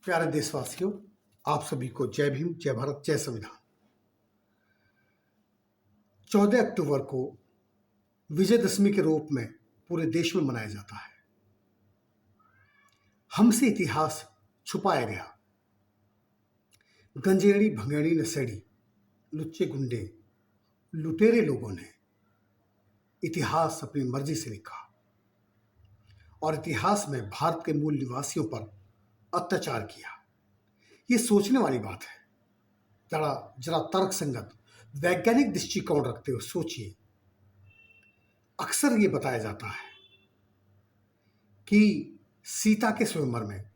प्यारे देशवासियों, आप सभी को जय भीम, जय भारत, जय संविधान। 14 अक्टूबर को विजयदशमी के रूप में पूरे देश में मनाया जाता है। हमसे इतिहास छुपाया गया। गंजेड़ी, भंगेड़ी, नशेड़ी, लुच्चे, गुंडे, लुटेरे लोगों ने इतिहास अपनी मर्जी से लिखा और इतिहास में भारत के मूल निवासियों पर अत्याचार किया। ये सोचने वाली बात है। जरा जरा तर्क संगत वैज्ञानिक दृष्टिकोण रखते हुए सोचिए। अक्सर ये बताया जाता है कि सीता के स्वयंवर में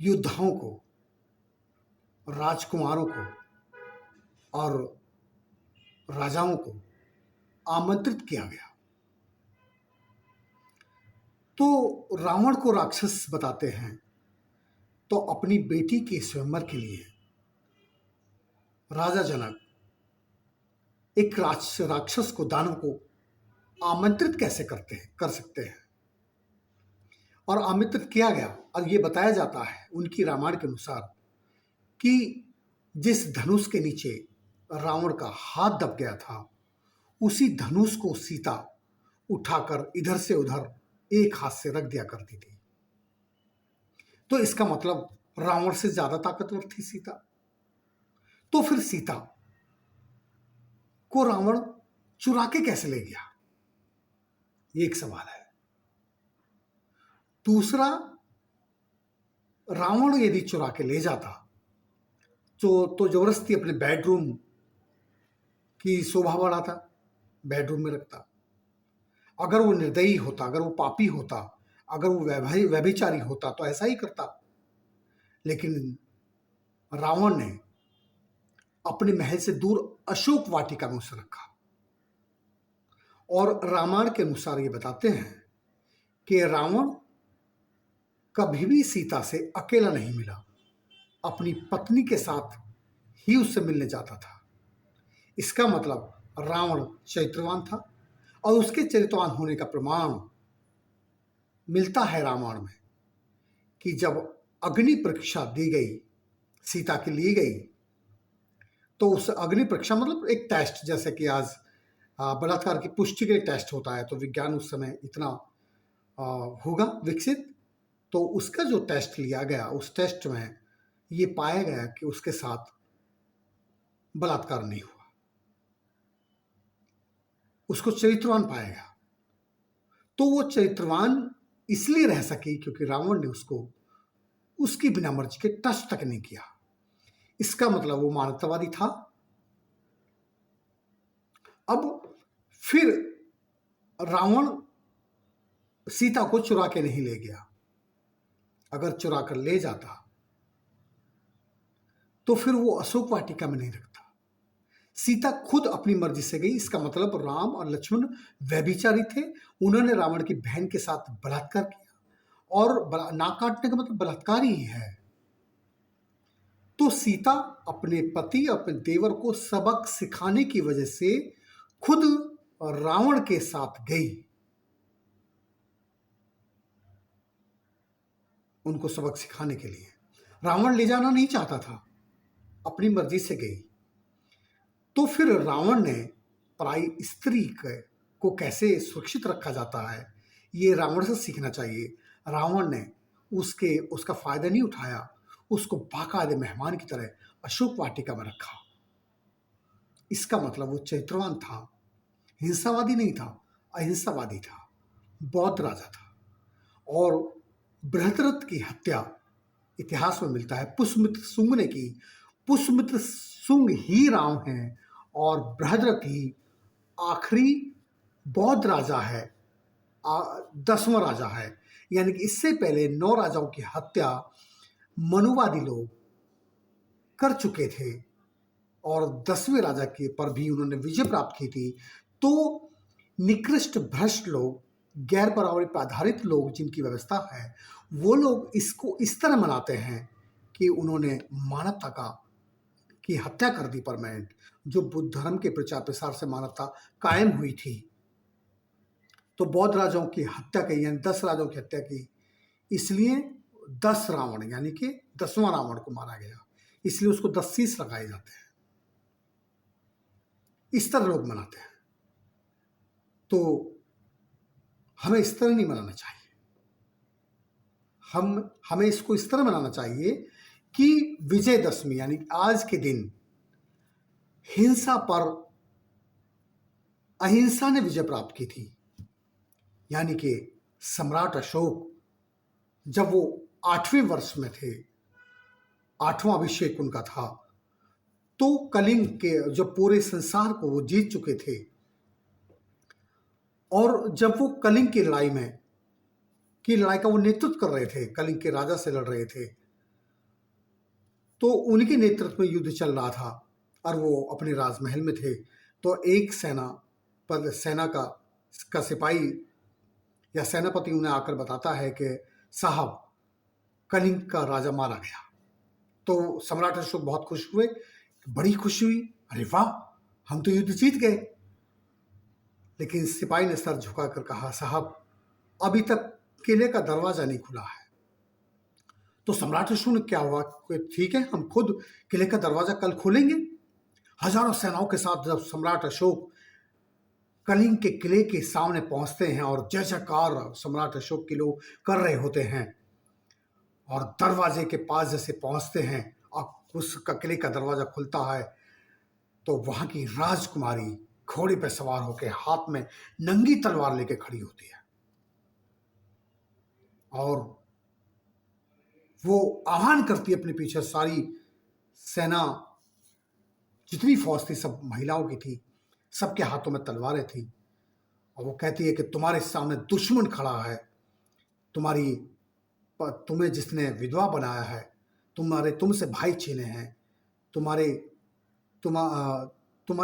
योद्धाओं को, राजकुमारों को और राजाओं को आमंत्रित किया गया। तो रावण को राक्षस बताते हैं, तो अपनी बेटी के स्वयंवर के लिए राजा जनक एक राक्षस को, दानव को आमंत्रित कैसे कर सकते हैं। और आमंत्रित किया गया और ये बताया जाता है उनकी रामायण के अनुसार कि जिस धनुष के नीचे रावण का हाथ दब गया था, उसी धनुष को सीता उठाकर इधर से उधर एक हाथ से रख दिया करती थी। तो इसका मतलब रावण से ज्यादा ताकतवर थी सीता। तो फिर सीता को रावण चुरा के कैसे ले गया, ये एक सवाल है। दूसरा, रावण यदि चुरा के ले जाता तो जबरदस्ती अपने बेडरूम की शोभा बढ़ाता, बेडरूम में रखता। अगर वो निर्दयी होता, अगर वो पापी होता, अगर वो व्यभिचारी होता तो ऐसा ही करता। लेकिन रावण ने अपने महल से दूर अशोक वाटिका में उसे रखा। और रामायण के अनुसार ये बताते हैं कि रावण कभी भी सीता से अकेला नहीं मिला, अपनी पत्नी के साथ ही उससे मिलने जाता था। इसका मतलब रावण चरित्रवान था और उसके चरित्रवान होने का प्रमाण मिलता है रामायण में कि जब अग्नि परीक्षा दी गई, सीता की ली गई, तो उस अग्नि परीक्षा मतलब एक टेस्ट, जैसे कि आज बलात्कार की पुष्टि के लिए टेस्ट होता है, तो विज्ञान उस समय इतना होगा विकसित, तो उसका जो टेस्ट लिया गया, उस टेस्ट में ये पाया गया कि उसके साथ बलात्कार नहीं हुआ, उसको चरित्रवान पाया गया। तो वो चरित्रवान इसलिए रह सकी क्योंकि रावण ने उसको उसकी बिना मर्जी के टच तक नहीं किया। इसका मतलब वो मानवतावादी था। अब फिर रावण सीता को चुरा के नहीं ले गया। अगर चुरा कर ले जाता तो फिर वो अशोक वाटिका में नहीं रखता। सीता खुद अपनी मर्जी से गई। इसका मतलब राम और लक्ष्मण व्यभिचारी थे। उन्होंने रावण की बहन के साथ बलात्कार किया, और नाक काटने का मतलब बलात्कार ही है। तो सीता अपने पति, अपने देवर को सबक सिखाने की वजह से खुद रावण के साथ गई, उनको सबक सिखाने के लिए। रावण ले जाना नहीं चाहता था, अपनी मर्जी से गई। तो फिर रावण ने पराई स्त्री को कैसे सुरक्षित रखा जाता है, ये रावण से सीखना चाहिए। रावण ने उसका फायदा नहीं उठाया, उसको बाकायदे मेहमान की तरह अशोक वाटिका में रखा। इसका मतलब वो चरित्रवान था, हिंसावादी नहीं था, अहिंसावादी था, बौद्ध राजा था। और बृहद्रथ की हत्या इतिहास में मिलता है पुष्यमित्र शुंग ने की। पुष्यमित्र शुंग ही राम हैं और बृहद्रथ ही आखिरी बौद्ध राजा है, 10वां राजा है। यानी कि इससे पहले 9 राजाओं की हत्या मनुवादी लोग कर चुके थे और 10वें राजा के पर भी उन्होंने विजय प्राप्त की थी। तो निकृष्ट भ्रष्ट लोग, गैर बराबरी पर आधारित लोग जिनकी व्यवस्था है, वो लोग इसको इस तरह मनाते हैं कि उन्होंने मानवता की हत्या कर दी परमानेंट। जो बुद्ध धर्म के प्रचार प्रसार से मानवता कायम हुई थी, तो बौद्ध राजाओं की हत्या की, यानी 10 राजाओं की हत्या की, इसलिए 10 रावण यानी कि 10वां रावण को मारा गया, इसलिए उसको 10 शीश लगाए जाते हैं। इस तरह लोग मनाते हैं। तो हमें इस तरह नहीं मनाना चाहिए। हमें इसको इस तरह मनाना चाहिए कि विजयदशमी यानी आज के दिन हिंसा पर अहिंसा ने विजय प्राप्त की थी। यानी कि सम्राट अशोक जब वो 8वें वर्ष में थे, 8वां अभिषेक उनका था, तो कलिंग के जब पूरे संसार को वो जीत चुके थे, और जब वो कलिंग की लड़ाई का वो नेतृत्व कर रहे थे, कलिंग के राजा से लड़ रहे थे, तो उनके नेतृत्व में युद्ध चल रहा था और वो अपने राजमहल में थे। तो एक सेना का सिपाही या सेनापति उन्हें आकर बताता है कि साहब, कलिंग का राजा मारा गया। तो सम्राट अशोक बहुत खुश हुए, बड़ी खुशी हुई, अरे वाह, हम तो युद्ध जीत गए। लेकिन सिपाही ने सर झुकाकर कहा, साहब अभी तक किले का दरवाजा नहीं खुला है। तो सम्राट अशोक ने क्या हुआ, ठीक है, हम खुद किले का दरवाजा कल खोलेंगे। हजारों सेनाओं के साथ जब सम्राट अशोक कलिंग के किले के सामने पहुंचते हैं और जय जयकार सम्राट अशोक के लोग कर रहे होते हैं, और दरवाजे के पास जैसे पहुंचते हैं और उसका किले का दरवाजा खुलता है, तो वहां की राजकुमारी घोड़े पर सवार होकर हाथ में नंगी तलवार लेके खड़ी होती है, और वो आह्वान करती है अपने पीछे सारी सेना, जितनी फौज थी सब महिलाओं की थी, सबके हाथों में तलवारें थी, और वो कहती है कि तुम्हारे सामने दुश्मन खड़ा है, तुम्हें जिसने विधवा बनाया है, तुमसे भाई छीने हैं, तुम्हारे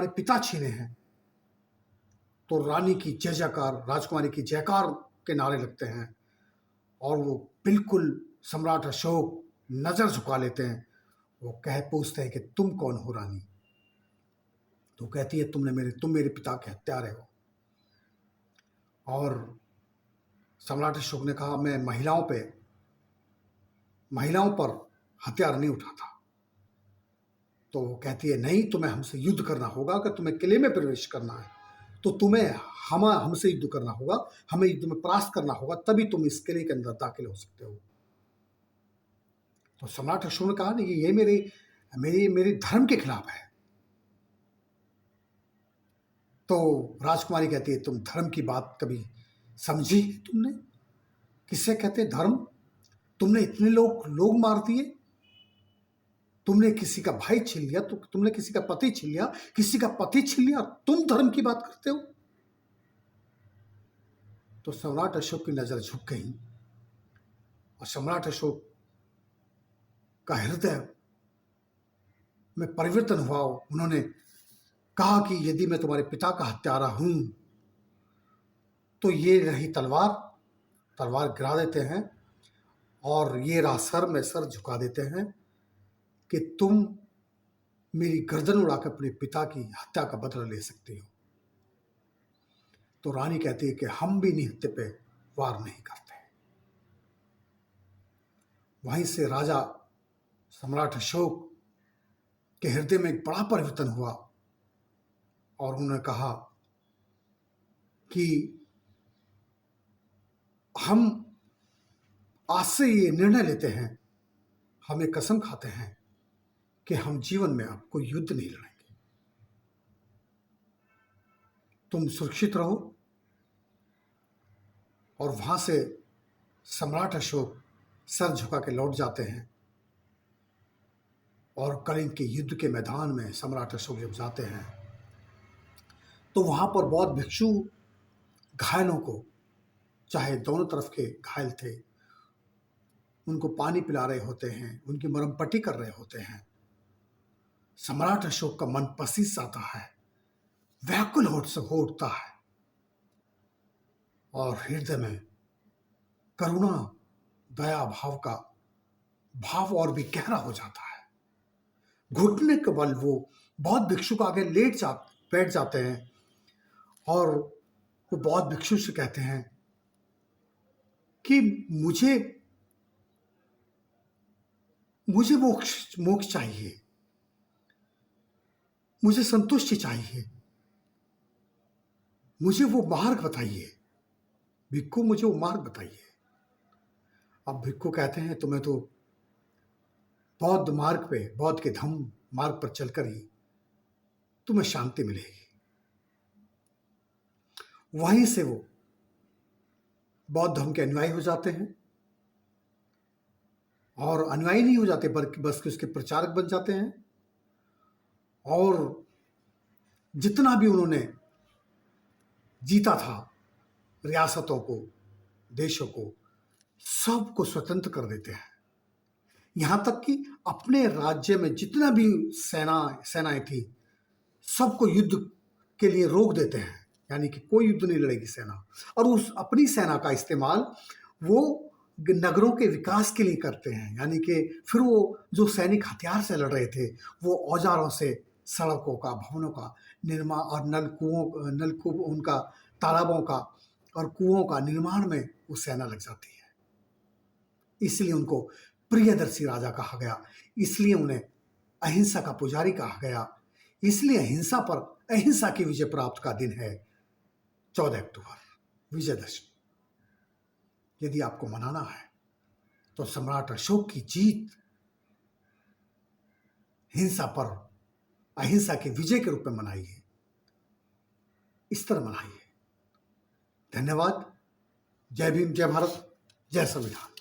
पिता छीने हैं। तो रानी की जय जयकार, राजकुमारी की जयकार के नारे लगते हैं, और वो बिल्कुल सम्राट अशोक नजर झुका लेते हैं। वो पूछते हैं कि तुम कौन हो रानी? तो कहती है तुम मेरे पिता के हत्यारे हो। और सम्राट अशोक ने कहा, मैं महिलाओं पर हथियार नहीं उठाता। तो वो कहती है, नहीं, तुम्हें हमसे युद्ध करना होगा। अगर तुम्हें किले में प्रवेश करना है तो तुम्हें हमसे युद्ध करना होगा, हमें युद्ध में परास्त करना होगा, तभी तुम इस किले के अंदर दाखिल हो सकते हो। तो सम्राट अशोक ने कहा, नहीं, ये मेरे धर्म के खिलाफ है। तो राजकुमारी कहती है, तुम धर्म की बात कभी समझी तुमने? किससे कहते धर्म? तुमने इतने लोग मार दिए, तुमने किसी का भाई छीन लिया, तो तुमने किसी का पति छीन लिया, किसी का पति छीन लिया, तुम धर्म की बात करते हो? तो सम्राट अशोक की नजर झुक गई, और सम्राट अशोक का हृदय में परिवर्तन हुआ। उन्होंने कहा कि यदि मैं तुम्हारे पिता का हत्यारा हूं, तो ये रही तलवार गिरा देते हैं, और ये रहा सर में सर झुका देते हैं कि तुम मेरी गर्दन उड़ाकर अपने पिता की हत्या का बदला ले सकते हो। तो रानी कहती है कि हम भी निहत्थे पे वार नहीं करते। वहीं से राजा सम्राट अशोक के हृदय में एक बड़ा परिवर्तन हुआ, और उन्होंने कहा कि हम आज से ये निर्णय लेते हैं, हम एक कसम खाते हैं कि हम जीवन में अब कोई युद्ध नहीं लड़ेंगे। तुम सुरक्षित रहो। और वहां से सम्राट अशोक सर झुका के लौट जाते हैं, और कलिंग के युद्ध के मैदान में सम्राट अशोक जब जाते हैं, तो वहां पर बौद्ध भिक्षु घायलों को, चाहे दोनों तरफ के घायल थे, उनको पानी पिला रहे होते हैं, उनकी मरहम पट्टी कर रहे होते हैं। सम्राट अशोक का मन पसीज आता है, व्याकुल हो उठता है, और हृदय में करुणा दया भाव का भाव और भी गहरा हो जाता है। घुटने के बल वो बौद्ध भिक्षु को आगे बैठ जाते हैं, और वो बौद्ध भिक्षु से कहते हैं कि मुझे मुझे मोक्ष मोक्ष चाहिए, मुझे संतुष्टि चाहिए, मुझे वो मार्ग बताइए, भिक्खु मुझे वो मार्ग बताइए। अब भिक्खु कहते हैं तुम्हें तो बौद्ध मार्ग पे, बौद्ध के धम्म मार्ग पर चलकर ही तुम्हें शांति मिलेगी। वहीं से वो बौद्ध धर्म के अनुयायी हो जाते हैं, और अनुयायी नहीं हो जाते बल्कि बस कि उसके प्रचारक बन जाते हैं। और जितना भी उन्होंने जीता था, रियासतों को, देशों को, सबको स्वतंत्र कर देते हैं। यहां तक कि अपने राज्य में जितना भी सेनाएं थी, सबको युद्ध के लिए रोक देते हैं, यानी कि कोई युद्ध नहीं लड़ेगी सेना। और उस अपनी सेना का इस्तेमाल वो नगरों के विकास के लिए करते हैं, यानी कि फिर वो जो सैनिक हथियार से लड़ रहे थे, वो औजारों से सड़कों का, भवनों का निर्माण और नलकूप उनका, तालाबों का और कुओं का निर्माण में वो सेना लग जाती है। इसलिए उनको प्रियदर्शी राजा कहा गया, इसलिए उन्हें अहिंसा का पुजारी कहा गया, इसलिए हिंसा पर अहिंसा की विजय प्राप्त का दिन है 14 अक्टूबर, विजयदशमी। यदि आपको मनाना है तो सम्राट अशोक की जीत हिंसा पर अहिंसा के विजय के रूप में मनाइए, इस तरह मनाइए। धन्यवाद। जय भीम, जय भारत, जय संविधान।